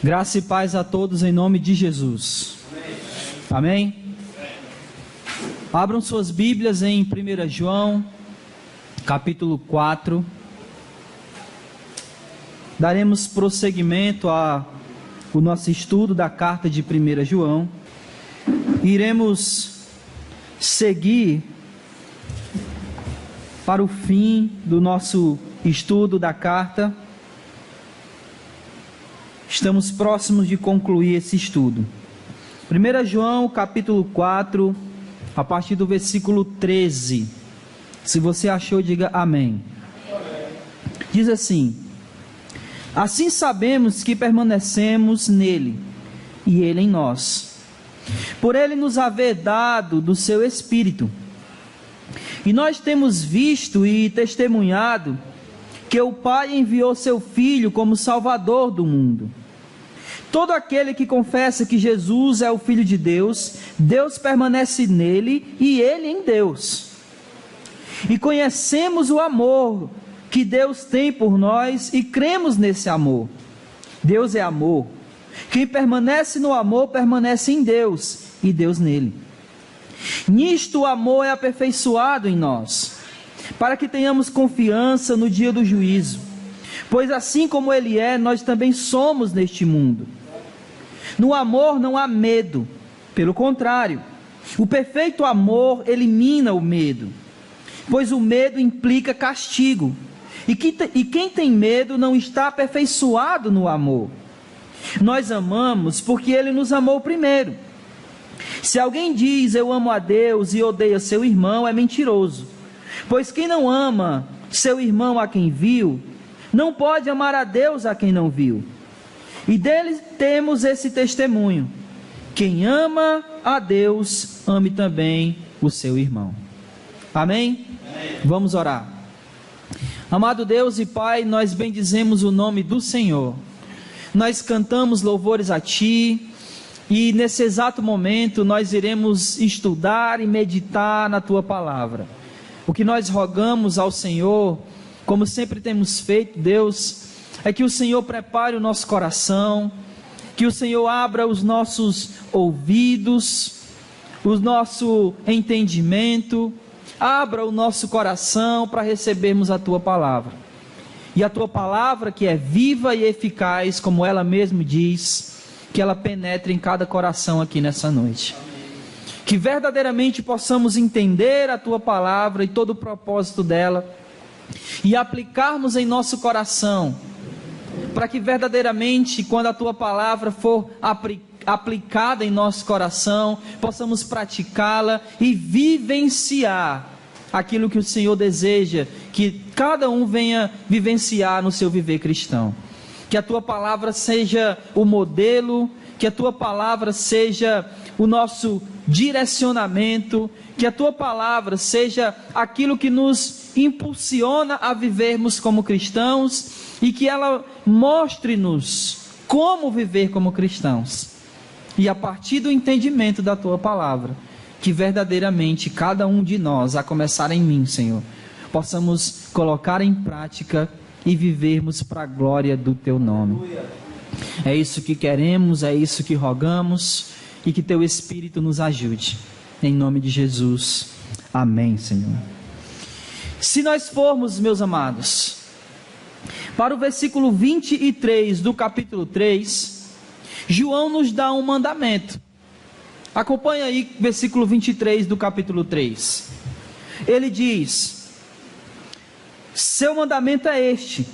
Graça e paz a todos em nome de Jesus. Amém? Abram suas Bíblias em 1 João, capítulo 4. Daremos prosseguimento ao nosso estudo da carta de 1 João. Iremos seguir para o fim do nosso estudo da carta. Estamos próximos de concluir esse estudo. 1 João, capítulo 4, a partir do versículo 13. Se você achou, diga amém. Diz assim: assim sabemos que permanecemos nele, e ele em nós, por ele nos haver dado do seu Espírito. E nós temos visto e testemunhado que o Pai enviou seu Filho como Salvador do mundo. Todo aquele que confessa que Jesus é o Filho de Deus, Deus permanece nele e ele em Deus. E conhecemos o amor que Deus tem por nós e cremos nesse amor. Deus é amor. Quem permanece no amor permanece em Deus e Deus nele. Nisto o amor é aperfeiçoado em nós, para que tenhamos confiança no dia do juízo. Pois assim como ele é, nós também somos neste mundo. No amor não há medo, pelo contrário, o perfeito amor elimina o medo, pois o medo implica castigo, e quem tem medo não está aperfeiçoado no amor. Nós amamos porque ele nos amou primeiro. Se alguém diz eu amo a Deus e odeia seu irmão, é mentiroso, pois quem não ama seu irmão a quem viu, não pode amar a Deus a quem não viu. E dele temos esse testemunho: quem ama a Deus, ame também o seu irmão. Amém? Amém. Vamos orar. Amado Deus e Pai, nós bendizemos o nome do Senhor. Nós cantamos louvores a Ti, e nesse exato momento nós iremos estudar e meditar na Tua palavra. O que nós rogamos ao Senhor, como sempre temos feito, Deus, é que o Senhor prepare o nosso coração, que o Senhor abra os nossos ouvidos, o nosso entendimento, abra o nosso coração para recebermos a Tua palavra. E a Tua palavra, que é viva e eficaz, como ela mesma diz, que ela penetre em cada coração aqui nessa noite. Que verdadeiramente possamos entender a Tua palavra e todo o propósito dela, e aplicarmos em nosso coração, para que verdadeiramente, quando a Tua palavra for aplicada em nosso coração, possamos praticá-la e vivenciar aquilo que o Senhor deseja que cada um venha vivenciar no seu viver cristão. Que a Tua palavra seja o modelo, que a Tua palavra seja o nosso direcionamento, que a Tua palavra seja aquilo que nos impulsiona a vivermos como cristãos, e que ela mostre-nos como viver como cristãos. E a partir do entendimento da Tua palavra, que verdadeiramente cada um de nós, a começar em mim, Senhor, possamos colocar em prática e vivermos para a glória do Teu nome. É isso que queremos, é isso que rogamos, e que Teu Espírito nos ajude. Em nome de Jesus. Amém, Senhor. Se nós formos, meus amados, para o versículo 23 do capítulo 3, João nos dá um mandamento. Acompanha aí o versículo 23 do capítulo 3. Ele diz: seu mandamento é este,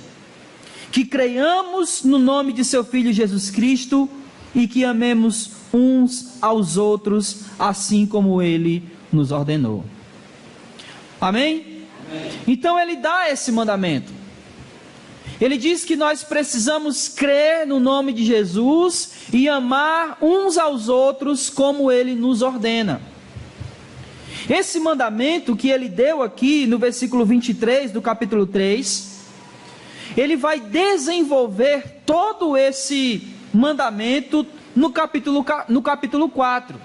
que creiamos no nome de seu Filho Jesus Cristo e que amemos uns aos outros, assim como Ele nos ordenou. Amém? Amém. Então Ele dá esse mandamento. Ele diz que nós precisamos crer no nome de Jesus e amar uns aos outros como Ele nos ordena. Esse mandamento que Ele deu aqui no versículo 23 do capítulo 3, Ele vai desenvolver todo esse mandamento no capítulo 4.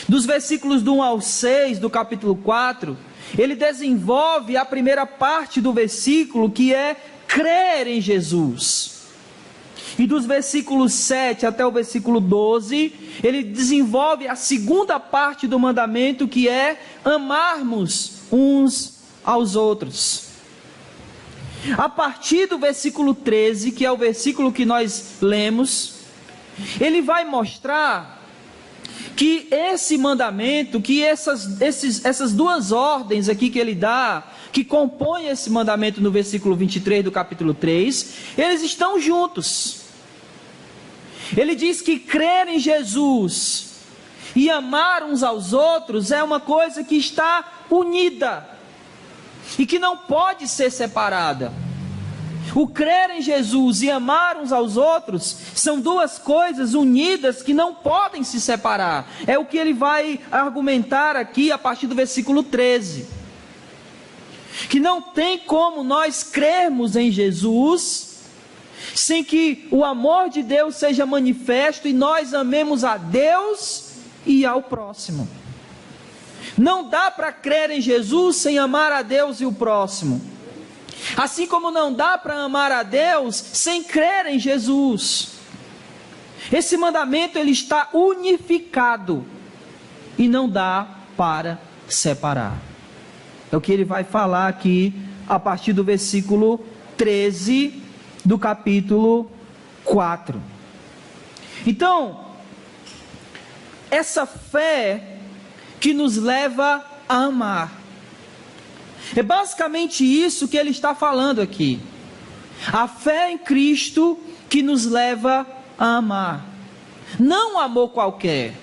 Dos versículos do 1 ao 6 do capítulo 4, Ele desenvolve a primeira parte do versículo, que é crer em Jesus. E dos versículos 7 até o versículo 12, ele desenvolve a segunda parte do mandamento, que é amarmos uns aos outros. A partir do versículo 13, que é o versículo que nós lemos, ele vai mostrar que esse mandamento, que essas duas ordens aqui que ele dá, que compõem esse mandamento no versículo 23 do capítulo 3, eles estão juntos. Ele diz que crer em Jesus e amar uns aos outros é uma coisa que está unida e que não pode ser separada. O crer em Jesus e amar uns aos outros são duas coisas unidas que não podem se separar. É o que ele vai argumentar aqui a partir do versículo 13. Que não tem como nós crermos em Jesus sem que o amor de Deus seja manifesto e nós amemos a Deus e ao próximo. Não dá para crer em Jesus sem amar a Deus e o próximo. Assim como não dá para amar a Deus sem crer em Jesus. Esse mandamento ele está unificado e não dá para separar. É o que ele vai falar aqui a partir do versículo 13 do capítulo 4. Então, essa fé que nos leva a amar. É basicamente isso que ele está falando aqui. A fé em Cristo que nos leva a amar. Não um amor qualquer.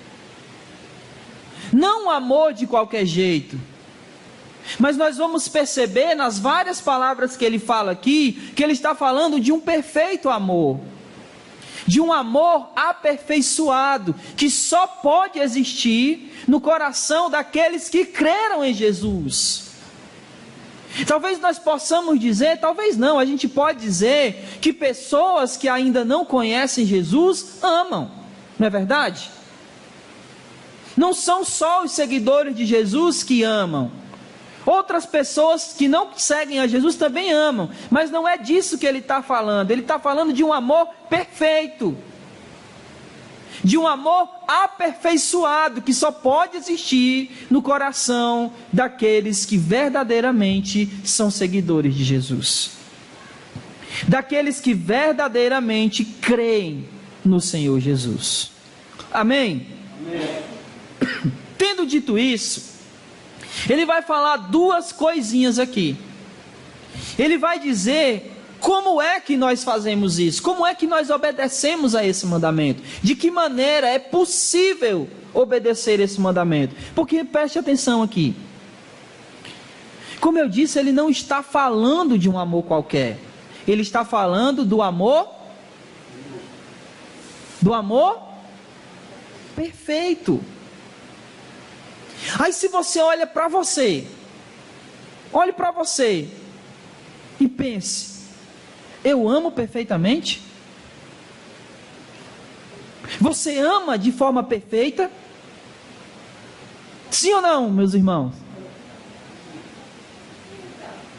Não um amor de qualquer jeito. Mas nós vamos perceber nas várias palavras que ele fala aqui, que ele está falando de um perfeito amor. De um amor aperfeiçoado, que só pode existir no coração daqueles que creram em Jesus. Talvez nós possamos dizer, talvez não, a gente pode dizer que pessoas que ainda não conhecem Jesus amam, não é verdade? Não são só os seguidores de Jesus que amam. Outras pessoas que não seguem a Jesus também amam, mas não é disso que ele está falando. Ele está falando de um amor perfeito, de um amor aperfeiçoado, que só pode existir no coração daqueles que verdadeiramente são seguidores de Jesus, daqueles que verdadeiramente creem no Senhor Jesus. Amém? Amém. Tendo dito isso, ele vai falar duas coisinhas aqui. Ele vai dizer como é que nós fazemos isso, como é que nós obedecemos a esse mandamento, de que maneira é possível obedecer esse mandamento. Porque preste atenção aqui, como eu disse, ele não está falando de um amor qualquer, ele está falando do amor perfeito. Aí se você olha para você, olhe para você e pense: eu amo perfeitamente? Você ama de forma perfeita? Sim ou não, meus irmãos?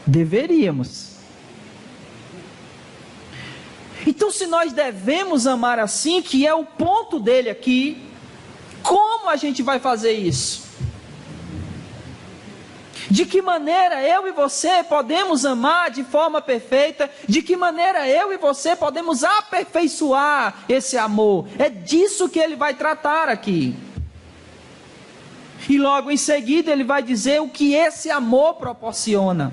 Deveríamos. Então, se nós devemos amar assim, que é o ponto dele aqui, como a gente vai fazer isso? De que maneira eu e você podemos amar de forma perfeita? De que maneira eu e você podemos aperfeiçoar esse amor? É disso que ele vai tratar aqui. E logo em seguida ele vai dizer o que esse amor proporciona.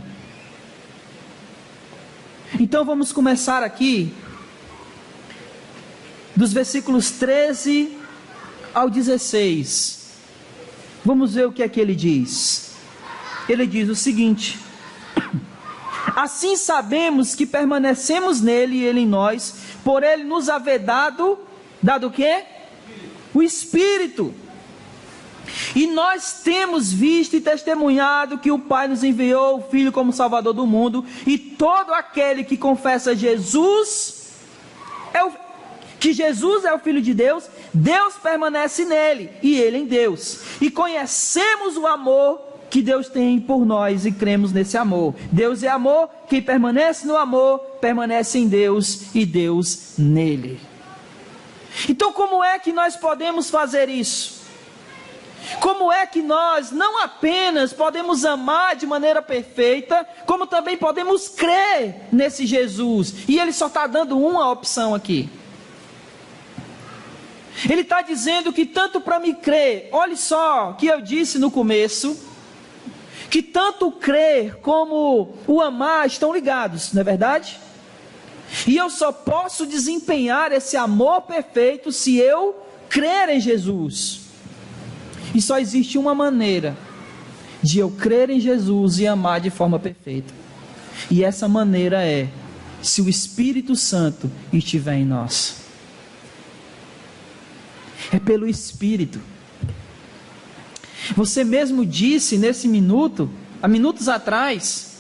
Então vamos começar aqui dos versículos 13 ao 16. Vamos ver o que é que ele diz. Ele diz o seguinte: assim sabemos que permanecemos nele e ele em nós, por ele nos haver dado o quê? O Espírito. E nós temos visto e testemunhado que o Pai nos enviou o Filho como Salvador do mundo, e todo aquele que confessa que Jesus é o Filho de Deus, Deus permanece nele e ele em Deus. E conhecemos o amor que Deus tem por nós e cremos nesse amor. Deus é amor, quem permanece no amor, permanece em Deus e Deus nele. Então como é que nós podemos fazer isso? Como é que nós não apenas podemos amar de maneira perfeita, como também podemos crer nesse Jesus? E ele só está dando uma opção aqui. Ele está dizendo que tanto para me crer, olhe só que eu disse no começo, que tanto o crer como o amar estão ligados, não é verdade? E eu só posso desempenhar esse amor perfeito se eu crer em Jesus. E só existe uma maneira de eu crer em Jesus e amar de forma perfeita. E essa maneira é se o Espírito Santo estiver em nós. É pelo Espírito. Você mesmo disse nesse minuto, há minutos atrás,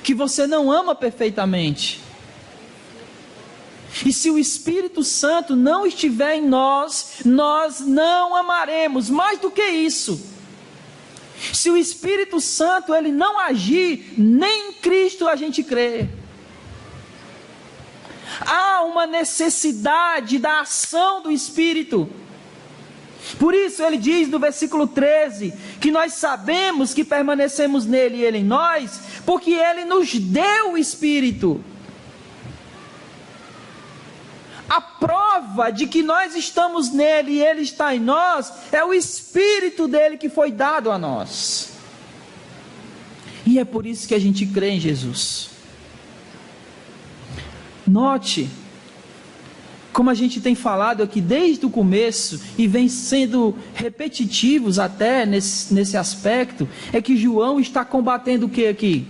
que você não ama perfeitamente. E se o Espírito Santo não estiver em nós, nós não amaremos. Mais do que isso, se o Espírito Santo ele não agir, nem em Cristo a gente crê. Há uma necessidade da ação do Espírito. Por isso ele diz no versículo 13, que nós sabemos que permanecemos nele e ele em nós, porque ele nos deu o Espírito. A prova de que nós estamos nele e ele está em nós, é o Espírito dele que foi dado a nós. E é por isso que a gente crê em Jesus. Note, como a gente tem falado aqui desde o começo, e vem sendo repetitivos até nesse aspecto, é que João está combatendo o que aqui?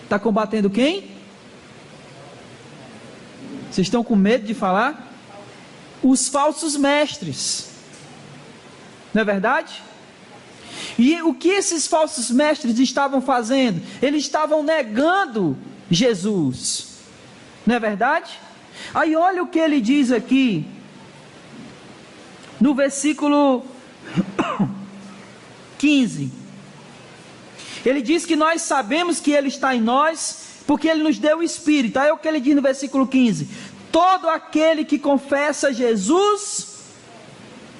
Está combatendo quem? Vocês estão com medo de falar? Os falsos mestres. Não é verdade? E o que esses falsos mestres estavam fazendo? Eles estavam negando Jesus. Não é verdade? Aí olha o que ele diz aqui, no versículo 15. Ele diz que nós sabemos que ele está em nós, porque ele nos deu o Espírito. Aí é o que ele diz no versículo 15: todo aquele que confessa Jesus,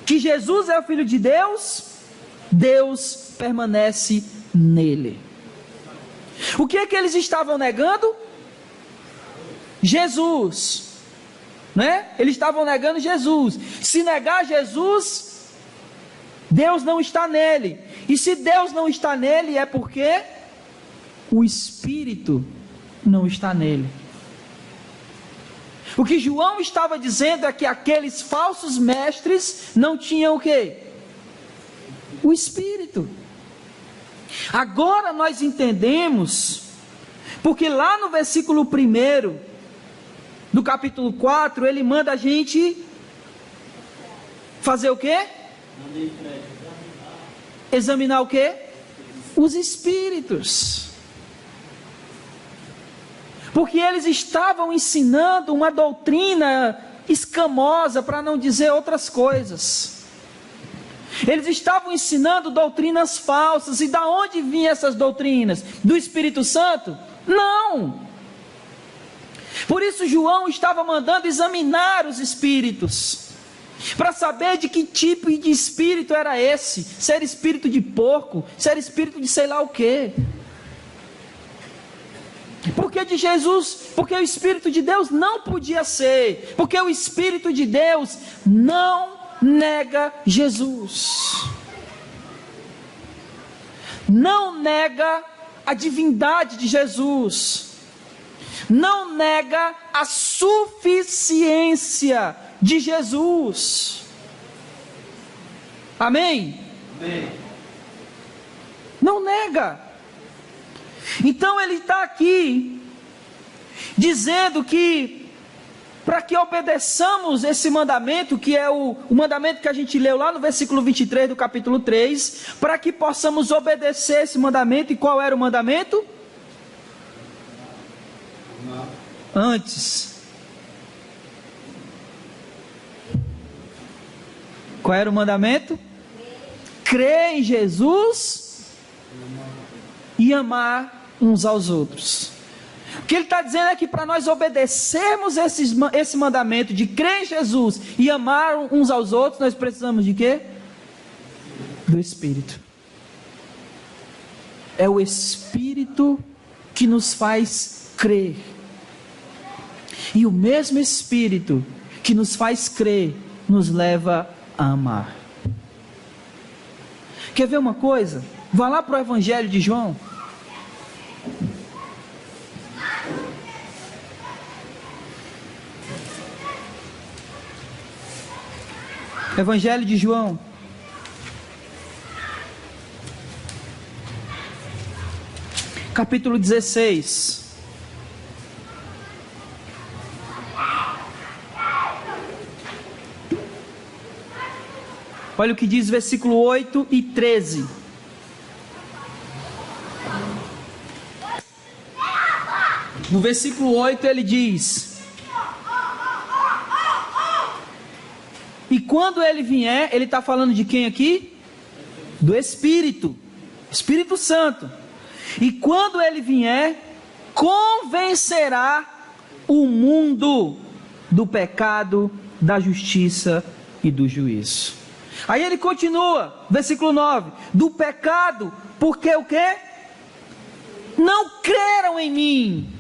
que Jesus é o Filho de Deus, Deus permanece nele. O que é que eles estavam negando? Jesus, né? Eles estavam negando Jesus. Se negar Jesus, Deus não está nele. E se Deus não está nele, é porque o Espírito não está nele. O que João estava dizendo é que aqueles falsos mestres não tinham o quê? O Espírito. Agora nós entendemos, porque lá no versículo 1 do capítulo 4, ele manda a gente fazer o quê? Examinar o quê? Os espíritos. Porque eles estavam ensinando uma doutrina escamosa, para não dizer outras coisas. Eles estavam ensinando doutrinas falsas. E da onde vinham essas doutrinas? Do Espírito Santo? Não. Por isso João estava mandando examinar os espíritos, para saber de que tipo de espírito era esse. Se era espírito de porco, se era espírito de sei lá o quê. Porque de Jesus, porque o Espírito de Deus não podia ser, porque o Espírito de Deus não nega Jesus, não nega a divindade de Jesus, não nega a suficiência de Jesus. Amém? Amém. Não nega. Então ele está aqui dizendo que para que obedeçamos esse mandamento, que é o mandamento que a gente leu lá no versículo 23 do capítulo 3, para que possamos obedecer esse mandamento. E qual era o mandamento? Antes. Qual era o mandamento? crer em Jesus e amar uns aos outros. O que ele está dizendo é que para nós obedecermos esse mandamento de crer em Jesus e amar uns aos outros, nós precisamos de quê? Do Espírito. É o Espírito que nos faz crer. E o mesmo Espírito que nos faz crer, nos leva a amar. Quer ver uma coisa? Vá lá para o Evangelho de João. Evangelho de João. Capítulo 16. Olha o que diz versículo 8 e 13. No versículo 8 ele diz: e quando ele vier, ele está falando de quem aqui? Do Espírito, Espírito Santo. E quando ele vier, convencerá o mundo do pecado, da justiça e do juízo. Aí ele continua, versículo 9: do pecado, porque o quê? Não creram em mim.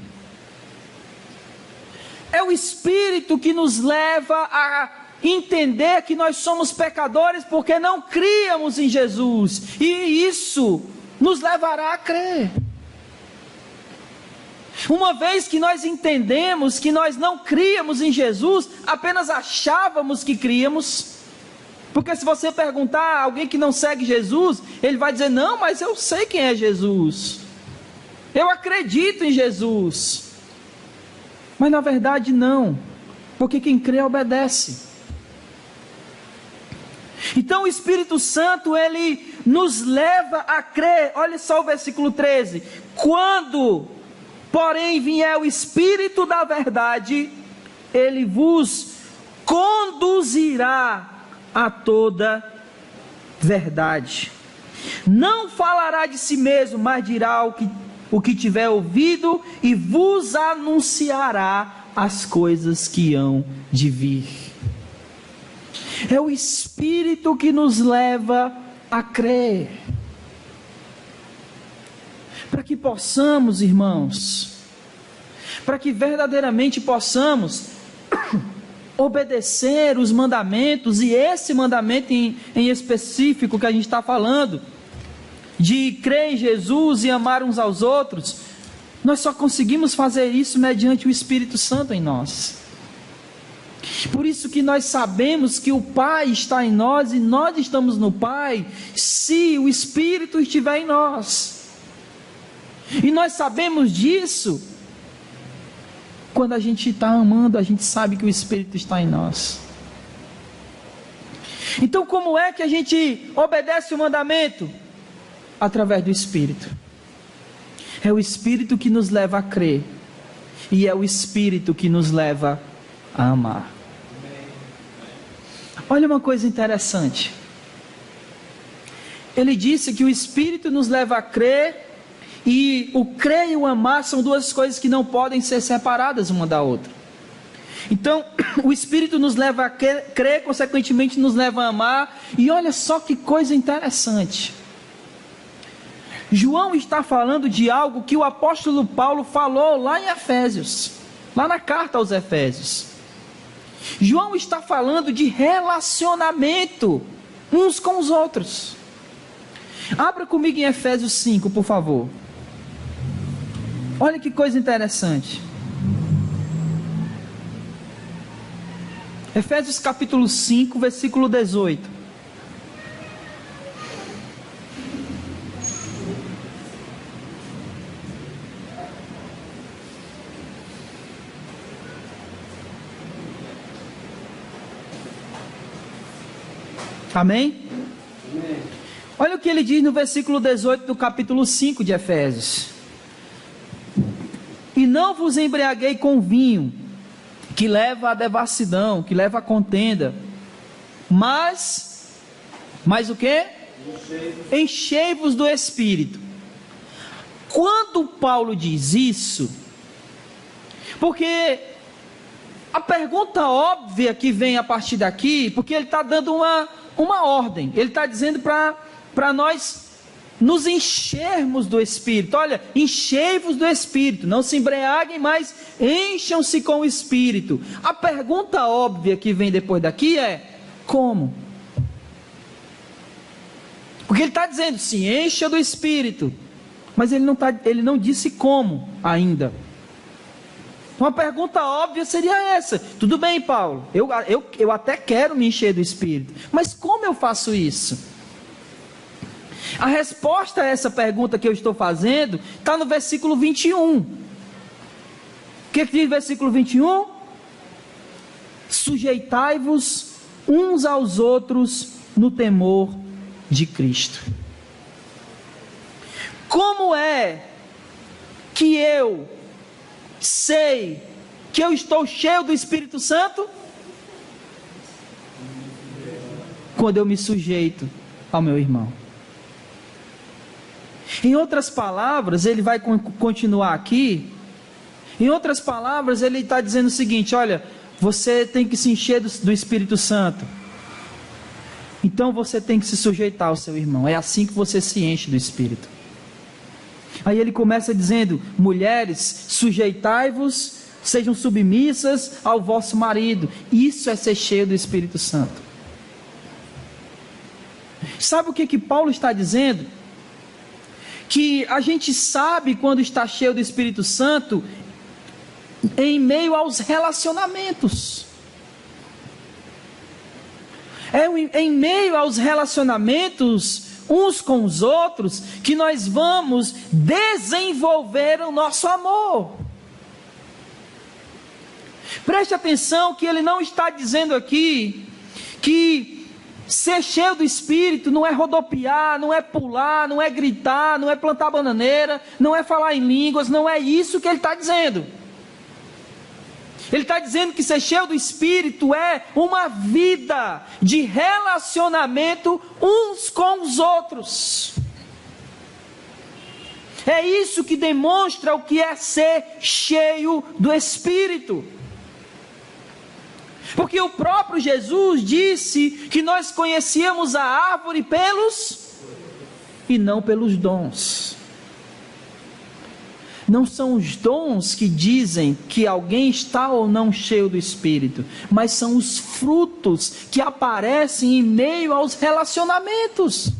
É o Espírito que nos leva a entender que nós somos pecadores porque não críamos em Jesus, e isso nos levará a crer. Uma vez que nós entendemos que nós não críamos em Jesus, apenas achávamos que críamos, porque se você perguntar a alguém que não segue Jesus, ele vai dizer: não, mas eu sei quem é Jesus, eu acredito em Jesus. Mas na verdade não, porque quem crê obedece. Então o Espírito Santo, ele nos leva a crer. Olha só o versículo 13: quando, porém, vier o Espírito da verdade, ele vos conduzirá a toda verdade. Não falará de si mesmo, mas dirá o que tiver ouvido, e vos anunciará as coisas que hão de vir. É o Espírito que nos leva a crer. Para que possamos, irmãos, para que verdadeiramente possamos obedecer os mandamentos, e esse mandamento em específico que a gente está falando, de crer em Jesus e amar uns aos outros, nós só conseguimos fazer isso mediante o Espírito Santo em nós. Por isso que nós sabemos que o Pai está em nós e nós estamos no Pai, se o Espírito estiver em nós. E nós sabemos disso quando a gente está amando, a gente sabe que o Espírito está em nós. Então como é que a gente obedece o mandamento? Através do Espírito. É o Espírito que nos leva a crer, e é o Espírito que nos leva a amar. Olha uma coisa interessante. Ele disse que o Espírito nos leva a crer, e o crer e o amar são duas coisas que não podem ser separadas uma da outra. Então, o Espírito nos leva a crer, consequentemente nos leva a amar. E olha só que coisa interessante. João está falando de algo que o apóstolo Paulo falou lá em Efésios, lá na carta aos Efésios. João está falando de relacionamento uns com os outros. Abra comigo em Efésios 5, por favor. Olha que coisa interessante. Efésios capítulo 5, versículo 18. Amém? Amém? Olha o que ele diz no versículo 18 do capítulo 5 de Efésios: e não vos embriaguei com vinho, que leva à devassidão, que leva à contenda, mas o quê? Enchei-vos do Espírito. Quando Paulo diz isso, porque a pergunta óbvia que vem a partir daqui, porque ele está dando uma ordem, ele está dizendo para nós nos enchermos do Espírito. Olha, enchei-vos do Espírito, não se embriaguem, mas encham-se com o Espírito. A pergunta óbvia que vem depois daqui é: como? Porque ele está dizendo, se encha do Espírito, mas ele não disse como ainda. Uma pergunta óbvia seria essa: tudo bem, Paulo, eu até quero me encher do Espírito, mas como eu faço isso? A resposta a essa pergunta que eu estou fazendo está no versículo 21. O que diz o versículo 21? Sujeitai-vos uns aos outros no temor de Cristo. Como é que eu sei que eu estou cheio do Espírito Santo? Quando eu me sujeito ao meu irmão. Em outras palavras, ele vai continuar aqui. Em outras palavras, ele está dizendo o seguinte: olha, você tem que se encher do Espírito Santo. Então você tem que se sujeitar ao seu irmão. É assim que você se enche do Espírito. Aí ele começa dizendo: mulheres, sujeitai-vos, sejam submissas ao vosso marido. Isso é ser cheio do Espírito Santo. Sabe o que Paulo está dizendo? Que a gente sabe quando está cheio do Espírito Santo em meio aos relacionamentos. É em meio aos relacionamentos uns com os outros que nós vamos desenvolver o nosso amor. Preste atenção que ele não está dizendo aqui que ser cheio do Espírito não é rodopiar, não é pular, não é gritar, não é plantar bananeira, não é falar em línguas, não é isso que ele está dizendo. Ele está dizendo que ser cheio do Espírito é uma vida de relacionamento uns com os outros. É isso que demonstra o que é ser cheio do Espírito. Porque o próprio Jesus disse que nós conhecíamos a árvore pelos e não pelos dons. Não são os dons que dizem que alguém está ou não cheio do Espírito, mas são os frutos que aparecem em meio aos relacionamentos.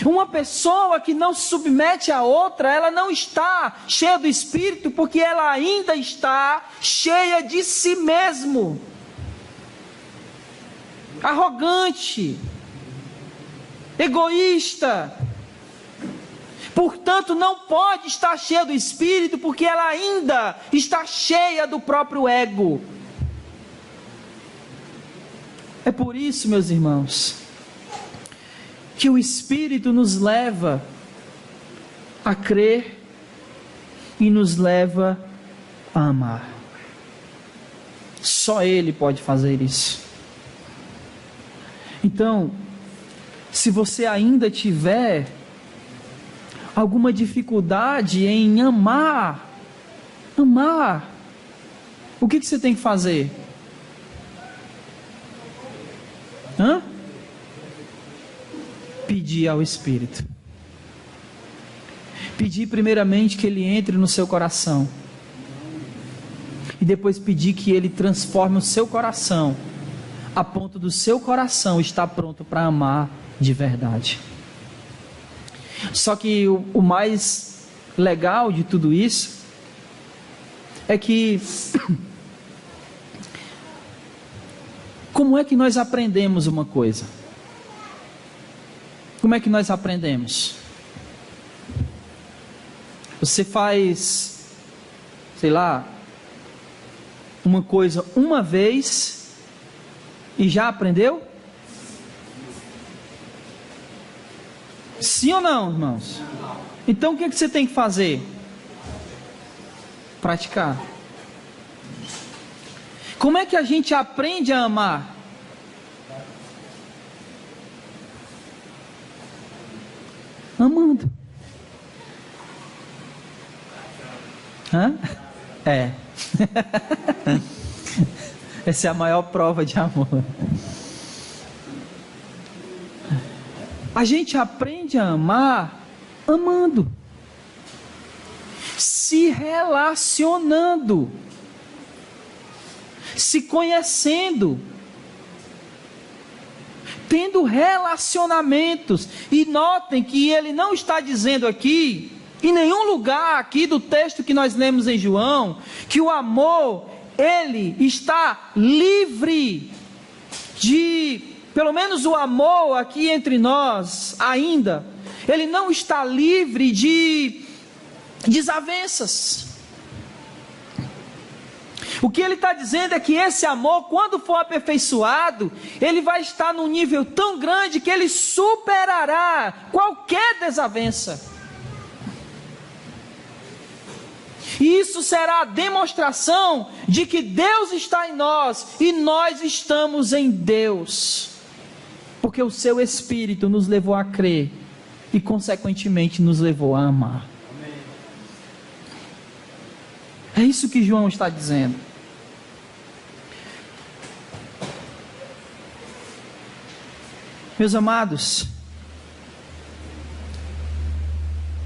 Uma pessoa que não se submete a outra, ela não está cheia do Espírito, porque ela ainda está cheia de si mesmo, arrogante, egoísta. Portanto, não pode estar cheia do Espírito, porque ela ainda está cheia do próprio ego. É por isso, meus irmãos, que o Espírito nos leva a crer e nos leva a amar. Só Ele pode fazer isso. Então, se você ainda tiver alguma dificuldade em amar, o que você tem que fazer? Pedir ao Espírito. Pedir primeiramente que Ele entre no seu coração. E depois pedir que Ele transforme o seu coração, a ponto do seu coração estar pronto para amar de verdade. Só que o mais legal de tudo isso é que como é que nós aprendemos uma coisa? Como é que nós aprendemos? Você faz, sei lá, uma coisa uma vez e já aprendeu? Sim ou não, irmãos? Então o que você tem que fazer? Praticar. Como é que a gente aprende a amar? Amando. Hã? É. Essa é a maior prova de amor. A gente aprende a amar amando, se relacionando, se conhecendo, tendo relacionamentos. E notem que ele não está dizendo aqui, em nenhum lugar aqui do texto que nós lemos em João, que o amor, ele está livre de, pelo menos o amor aqui entre nós ainda, ele não está livre de desavenças. O que ele está dizendo é que esse amor, quando for aperfeiçoado, ele vai estar num nível tão grande que ele superará qualquer desavença. E isso será a demonstração de que Deus está em nós e nós estamos em Deus, porque o seu Espírito nos levou a crer e consequentemente nos levou a amar. É isso que João está dizendo. Meus amados,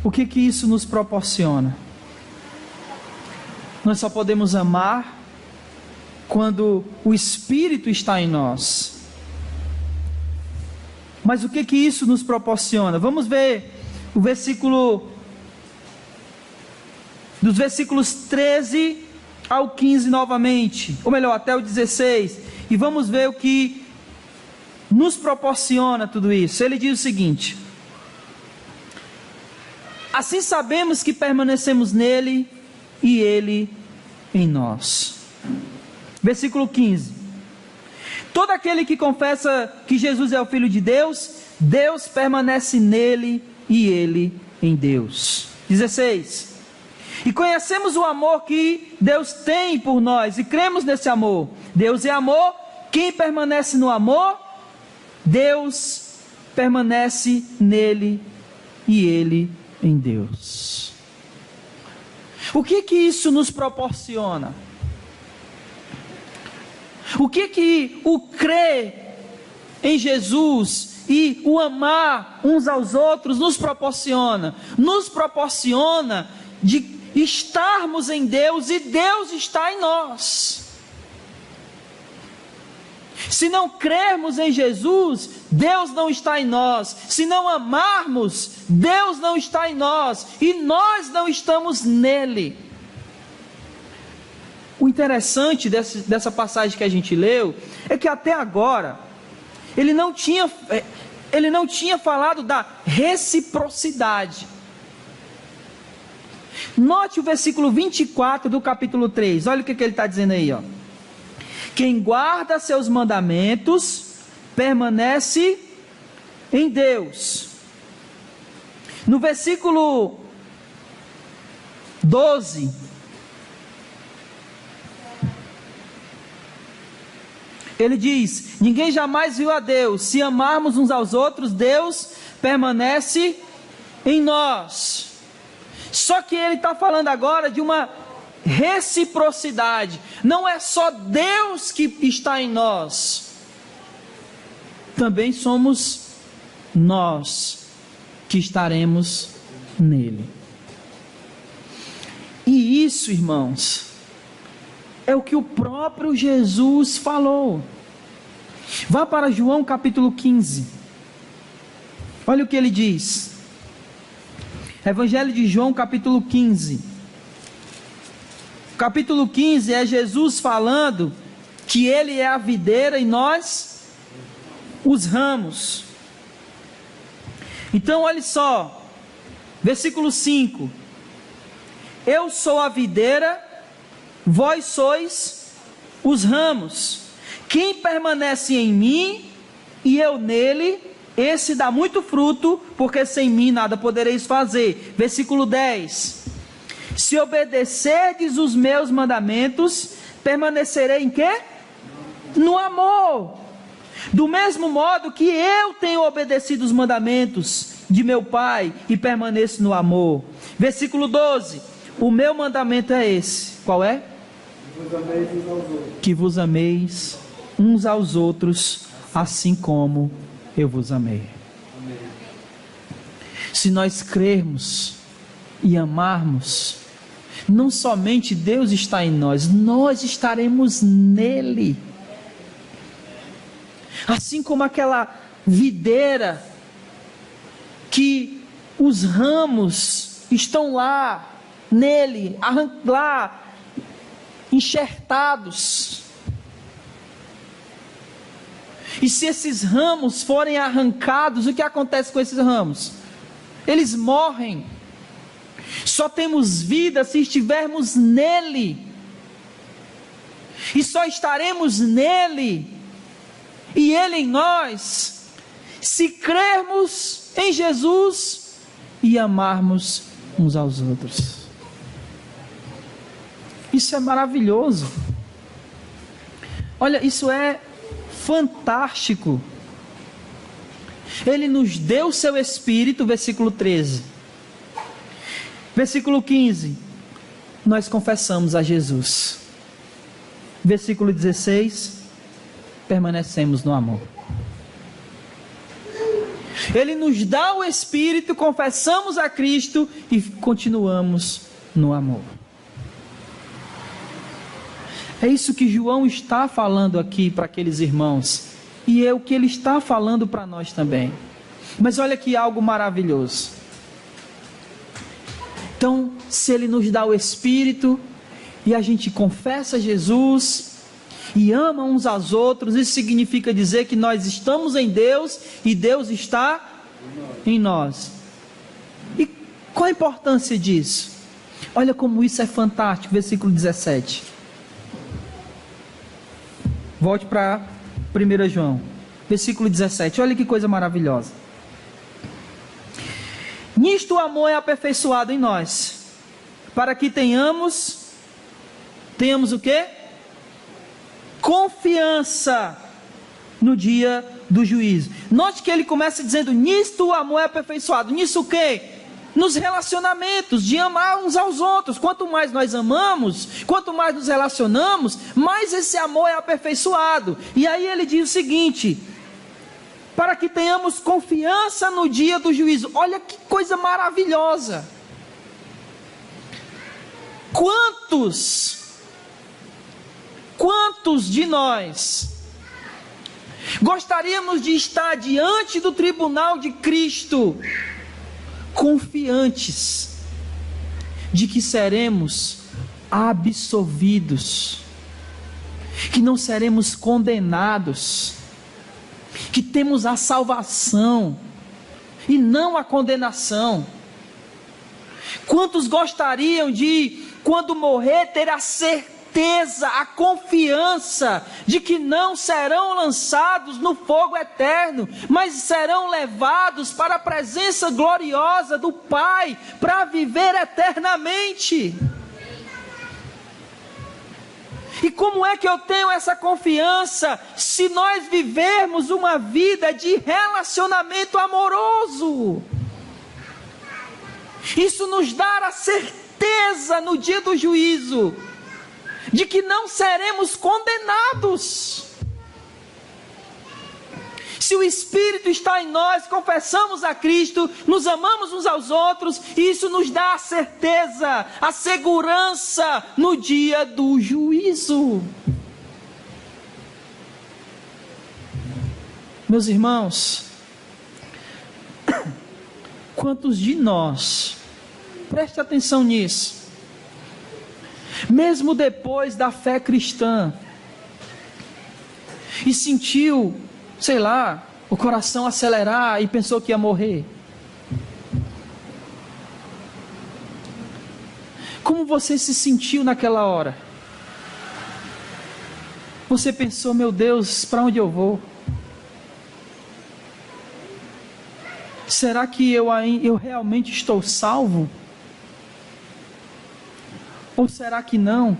o que isso nos proporciona? Nós só podemos amar quando o Espírito está em nós. Mas o que isso nos proporciona? Vamos ver o versículo, dos versículos 13 ao 15 novamente, ou melhor, até o 16, e vamos ver o que nos proporciona tudo isso. Ele diz o seguinte: assim sabemos que permanecemos nele e ele em nós. Versículo 15: todo aquele que confessa que Jesus é o Filho de Deus, Deus permanece nele e ele em Deus. 16: e conhecemos o amor que Deus tem por nós e cremos nesse amor. Deus é amor. Quem permanece no amor, Deus permanece nele e ele em Deus. O que isso nos proporciona? O que o crer em Jesus e o amar uns aos outros nos proporciona? Nos proporciona de estarmos em Deus e Deus está em nós. Se não crermos em Jesus, Deus não está em nós. Se não amarmos, Deus não está em nós e nós não estamos nele. O interessante dessa passagem que a gente leu é que até agora ele não tinha falado da reciprocidade. Note o versículo 24 do capítulo 3. Olha o que ele está dizendo aí, ó. Quem guarda seus mandamentos permanece em Deus. No versículo 12, ele diz: ninguém jamais viu a Deus. Se amarmos uns aos outros, Deus permanece em nós. Só que ele está falando agora de uma reciprocidade. Não é só Deus que está em nós, também somos nós que estaremos nele. E isso, irmãos, é o que o próprio Jesus falou. Vá para João capítulo 15. Olha o que ele diz. Evangelho de João capítulo 15. Capítulo 15 é Jesus falando que ele é a videira e nós os ramos. Então olha só, versículo 5: eu sou a videira, vós sois os ramos. Quem permanece em mim e eu nele, esse dá muito fruto, porque sem mim nada podereis fazer. Versículo 10: se obedecerdes os meus mandamentos, permanecerei em quê? No amor. Do mesmo modo que eu tenho obedecido os mandamentos de meu Pai e permaneço no amor. Versículo 12: o meu mandamento é esse. Qual é? Que vos ameis uns aos outros, assim como eu vos amei. Se nós crermos e amarmos, não somente Deus está em nós, nós estaremos nele. Assim como aquela videira que os ramos estão lá nele, lá enxertados. E se esses ramos forem arrancados, o que acontece com esses ramos? Eles morrem. Só temos vida se estivermos nele. E só estaremos nele e ele em nós se crermos em Jesus e amarmos uns aos outros. Isso é maravilhoso. Olha, isso é fantástico. Ele nos deu o seu Espírito, versículo 13. Versículo 15, nós confessamos a Jesus. Versículo 16, permanecemos no amor. Ele nos dá o Espírito, confessamos a Cristo e continuamos no amor. É isso que João está falando aqui para aqueles irmãos, e é o que ele está falando para nós também. Mas olha que algo maravilhoso. Então, se ele nos dá o Espírito e a gente confessa Jesus e ama uns aos outros, isso significa dizer que nós estamos em Deus e Deus está em nós. E qual a importância disso? Olha como isso é fantástico, versículo 17. Volte para 1 João, versículo 17, olha que coisa maravilhosa. Nisto o amor é aperfeiçoado em nós, para que tenhamos o quê? Confiança no dia do juízo. Note que ele começa dizendo, nisto o amor é aperfeiçoado. Nisso o quê? Nos relacionamentos, de amar uns aos outros. Quanto mais nós amamos, quanto mais nos relacionamos, mais esse amor é aperfeiçoado. E aí ele diz o seguinte, para que tenhamos confiança no dia do juízo. Olha que coisa maravilhosa. Quantos de nós gostaríamos de estar diante do tribunal de Cristo, confiantes de que seremos absolvidos, que não seremos condenados, que temos a salvação e não a condenação? Quantos gostariam de, quando morrer, ter a certeza, a confiança de que não serão lançados no fogo eterno, mas serão levados para a presença gloriosa do Pai para viver eternamente? E como é que eu tenho essa confiança se nós vivermos uma vida de relacionamento amoroso? Isso nos dá a certeza no dia do juízo de que não seremos condenados. Se o Espírito está em nós, confessamos a Cristo, nos amamos uns aos outros, e isso nos dá a certeza, a segurança no dia do juízo. Meus irmãos, quantos de nós, preste atenção nisso, mesmo depois da fé cristã, e sentiu, sei lá, o coração acelerar e pensou que ia morrer? Como você se sentiu naquela hora? Você pensou, meu Deus, para onde eu vou? Será que eu realmente estou salvo? Ou será que não?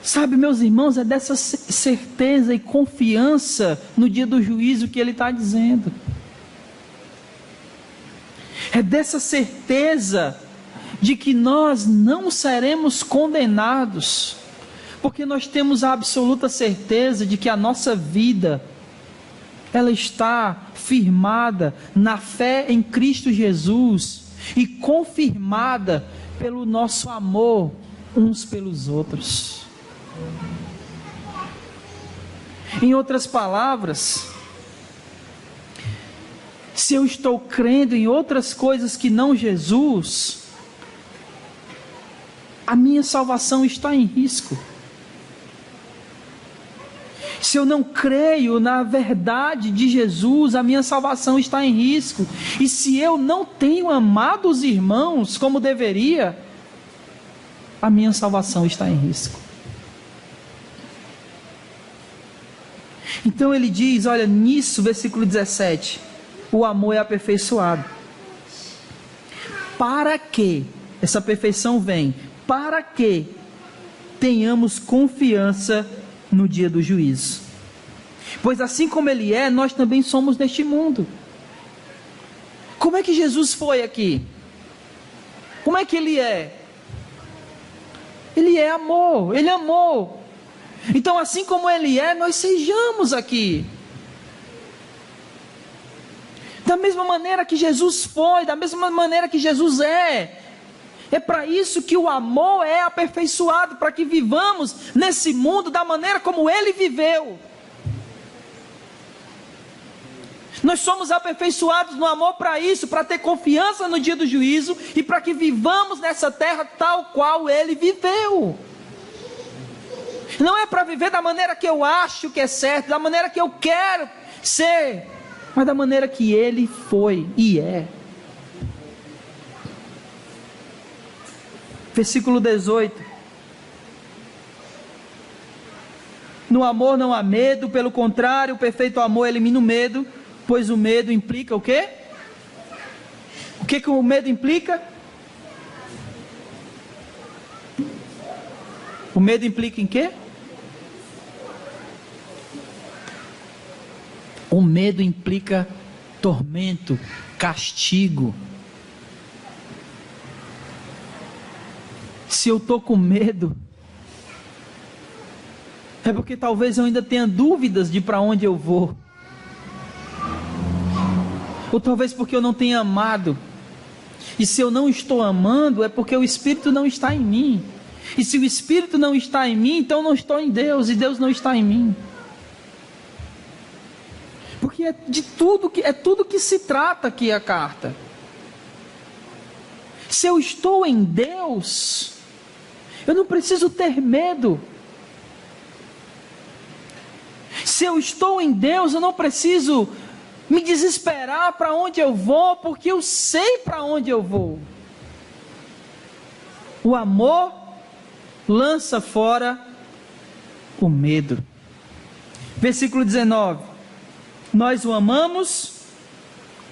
Sabe, meus irmãos, é dessa certeza e confiança no dia do juízo que ele está dizendo. É dessa certeza de que nós não seremos condenados, porque nós temos a absoluta certeza de que a nossa vida, ela está firmada na fé em Cristo Jesus e confirmada pelo nosso amor uns pelos outros. Em outras palavras, se eu estou crendo em outras coisas que não Jesus, a minha salvação está em risco. Se eu não creio na verdade de Jesus, a minha salvação está em risco. E se eu não tenho amado os irmãos como deveria, a minha salvação está em risco. Então ele diz, olha, nisso, versículo 17, o amor é aperfeiçoado. Para que, essa perfeição vem, para que tenhamos confiança no dia do juízo. Pois assim como ele é, nós também somos neste mundo. Como é que Jesus foi aqui? Como é que ele é? Ele é amor, ele amou. Então, assim como ele é, nós sejamos aqui. Da mesma maneira que Jesus foi, da mesma maneira que Jesus é. É para isso que o amor é aperfeiçoado, para que vivamos nesse mundo da maneira como ele viveu. Nós somos aperfeiçoados no amor para isso, para ter confiança no dia do juízo e para que vivamos nessa terra tal qual ele viveu. Não é para viver da maneira que eu acho que é certo, da maneira que eu quero ser, mas da maneira que ele foi e é. Versículo 18. No amor não há medo, pelo contrário, o perfeito amor elimina o medo, pois o medo implica o quê? O que o medo implica? O medo implica em quê? O medo implica tormento, castigo. Se eu estou com medo, é porque talvez eu ainda tenha dúvidas de para onde eu vou. Ou talvez porque eu não tenha amado. E se eu não estou amando, é porque o Espírito não está em mim. E se o Espírito não está em mim, então não estou em Deus, e Deus não está em mim. Porque é de tudo que se trata aqui a carta. Se eu estou em Deus, eu não preciso ter medo. Se eu estou em Deus, eu não preciso me desesperar para onde eu vou, porque eu sei para onde eu vou. O amor lança fora o medo. Versículo 19. Nós o amamos,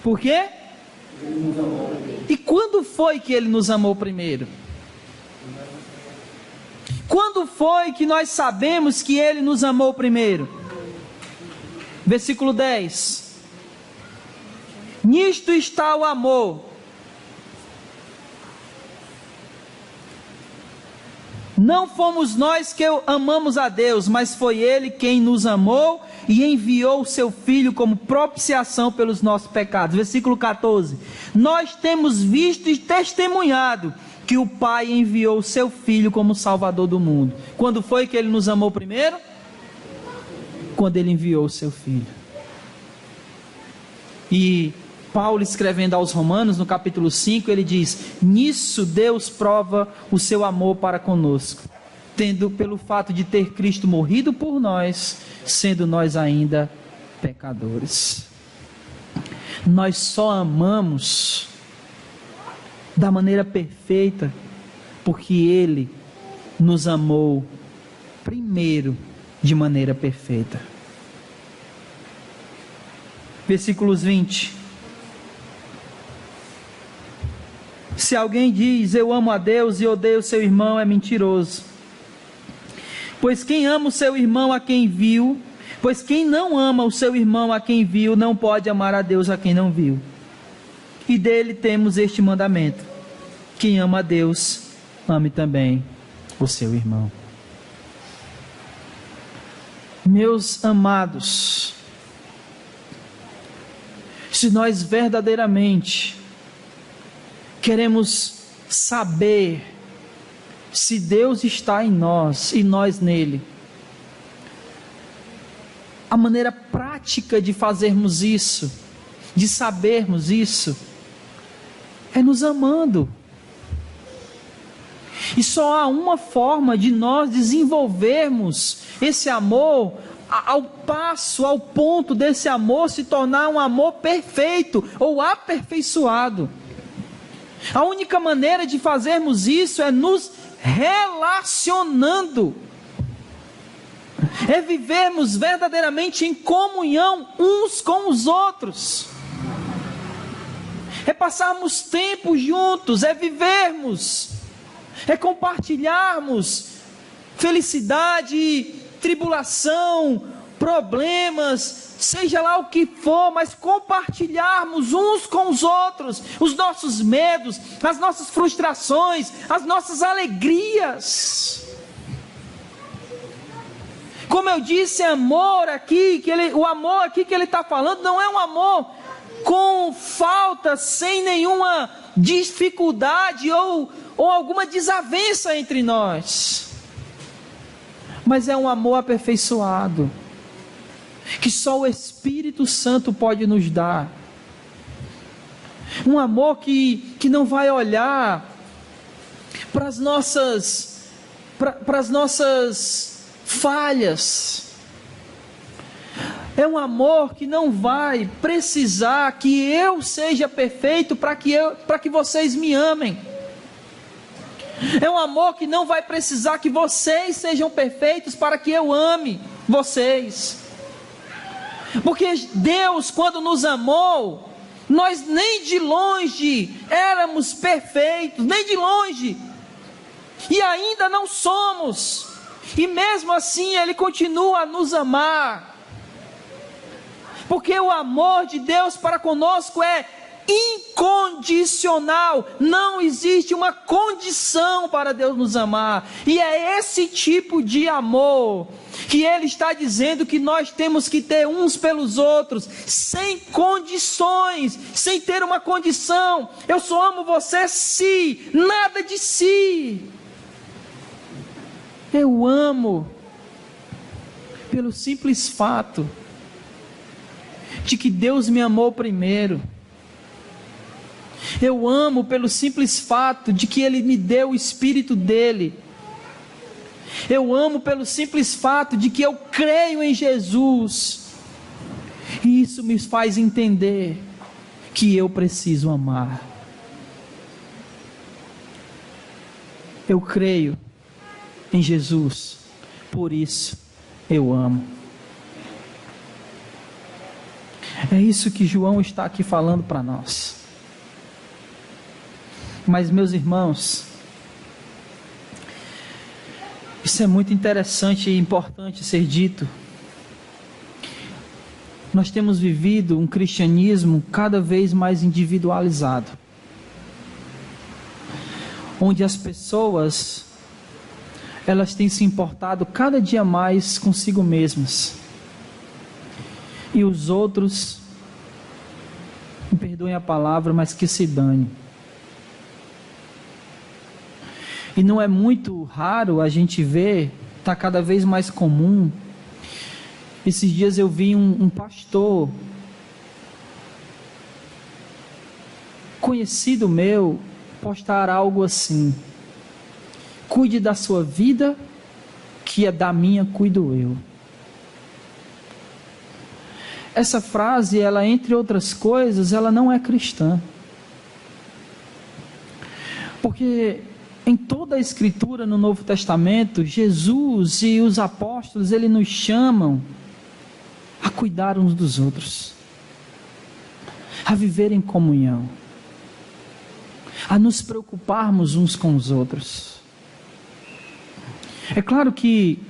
por quê? E quando foi que ele nos amou primeiro? Quando foi que nós sabemos que ele nos amou primeiro? Versículo 10. Nisto está o amor. Não fomos nós que amamos a Deus, mas foi ele quem nos amou e enviou o seu Filho como propiciação pelos nossos pecados. Versículo 14. Nós temos visto e testemunhado que o Pai enviou o seu Filho como Salvador do mundo. Quando foi que ele nos amou primeiro? Quando ele enviou o seu Filho. E Paulo, escrevendo aos Romanos, no capítulo 5, ele diz: nisso Deus prova o seu amor para conosco, tendo pelo fato de ter Cristo morrido por nós, sendo nós ainda pecadores. Nós só amamos da maneira perfeita, porque Ele nos amou primeiro de maneira perfeita. Versículos 20. Se alguém diz, eu amo a Deus e odeio seu irmão, é mentiroso. Pois quem ama o seu irmão a quem viu, pois quem não ama o seu irmão a quem viu, não pode amar a Deus a quem não viu. E dele temos este mandamento: quem ama a Deus, ame também o seu irmão. Meus amados, se nós verdadeiramente queremos saber se Deus está em nós e nós nele, a maneira prática de fazermos isso, de sabermos isso, é nos amando. E só há uma forma de nós desenvolvermos esse amor, ao ponto desse amor se tornar um amor perfeito ou aperfeiçoado. A única maneira de fazermos isso é nos relacionando, é vivermos verdadeiramente em comunhão uns com os outros, é passarmos tempo juntos, é vivermos, é compartilharmos felicidade, tribulação, problemas, seja lá o que for, mas compartilharmos uns com os outros os nossos medos, as nossas frustrações, as nossas alegrias. Como eu disse, amor aqui, o amor aqui que ele está falando não é um amor com falta, sem nenhuma dificuldade ou alguma desavença entre nós, mas é um amor aperfeiçoado, que só o Espírito Santo pode nos dar. Um amor que não vai olhar para as nossas falhas. É um amor que não vai precisar que eu seja perfeito para que vocês me amem. É um amor que não vai precisar que vocês sejam perfeitos para que eu ame vocês. Porque Deus, quando nos amou, nós nem de longe éramos perfeitos, nem de longe, e ainda não somos, e mesmo assim Ele continua a nos amar, porque o amor de Deus para conosco é incondicional, não existe uma condição para Deus nos amar, e é esse tipo de amor que Ele está dizendo que nós temos que ter uns pelos outros, sem condições, sem ter uma condição. Eu só amo você se, nada de si. Eu amo pelo simples fato de que Deus me amou primeiro. Eu amo pelo simples fato de que Ele me deu o Espírito dEle. Eu amo pelo simples fato de que eu creio em Jesus. E isso me faz entender que eu preciso amar. Eu creio em Jesus, por isso eu amo. É isso que João está aqui falando para nós. Mas, meus irmãos, isso é muito interessante e importante ser dito. Nós temos vivido um cristianismo cada vez mais individualizado, onde as pessoas, elas têm se importado cada dia mais consigo mesmas, e os outros, me perdoem a palavra, mas que se dane. E não é muito raro a gente ver, está cada vez mais comum. Esses dias eu vi um pastor conhecido meu postar algo assim: cuide da sua vida, que é da minha cuido eu. Essa frase, ela, entre outras coisas, ela não é cristã, porque em toda a Escritura no Novo Testamento, Jesus e os apóstolos, eles nos chamam a cuidar uns dos outros, a viver em comunhão, a nos preocuparmos uns com os outros. É claro que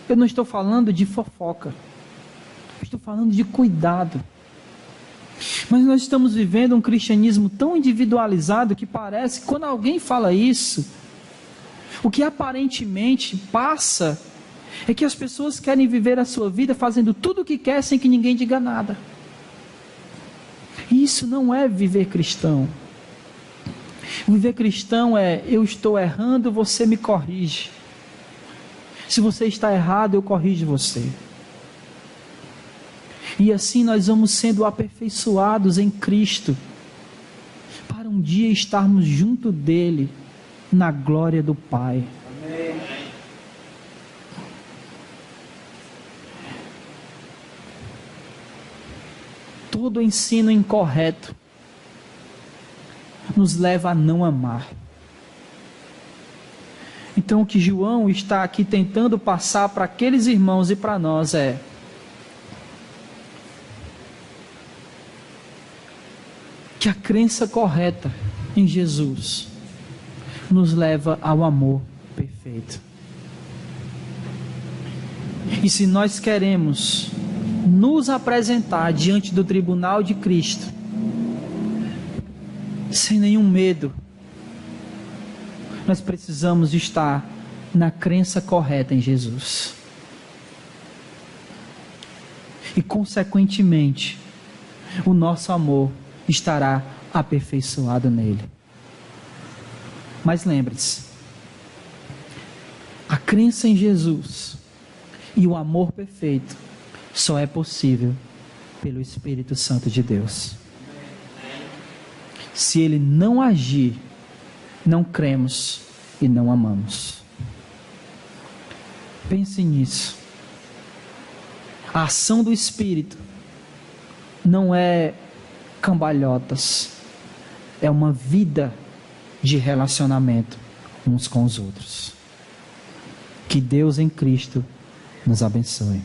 Eu não estou falando de fofoca. Eu estou falando de cuidado. Mas nós estamos vivendo um cristianismo tão individualizado que parece que quando alguém fala isso, o que aparentemente passa é que as pessoas querem viver a sua vida fazendo tudo o que quer sem que ninguém diga nada. E isso não é viver cristão. Viver cristão é: eu estou errando, você me corrige. Se você está errado, eu corrijo você. E assim nós vamos sendo aperfeiçoados em Cristo, para um dia estarmos junto dele, na glória do Pai. Amém. Todo ensino incorreto nos leva a não amar. Então o que João está aqui tentando passar para aqueles irmãos e para nós é: que a crença correta em Jesus nos leva ao amor perfeito. E se nós queremos nos apresentar diante do tribunal de Cristo sem nenhum medo, nós precisamos estar na crença correta em Jesus. E consequentemente, o nosso amor estará aperfeiçoado nele. Mas lembre-se, a crença em Jesus e o amor perfeito só é possível pelo Espírito Santo de Deus. Se ele não agir, não cremos e não amamos. Pense nisso. A ação do Espírito não é cambalhotas, é uma vida de relacionamento uns com os outros. Que Deus em Cristo nos abençoe.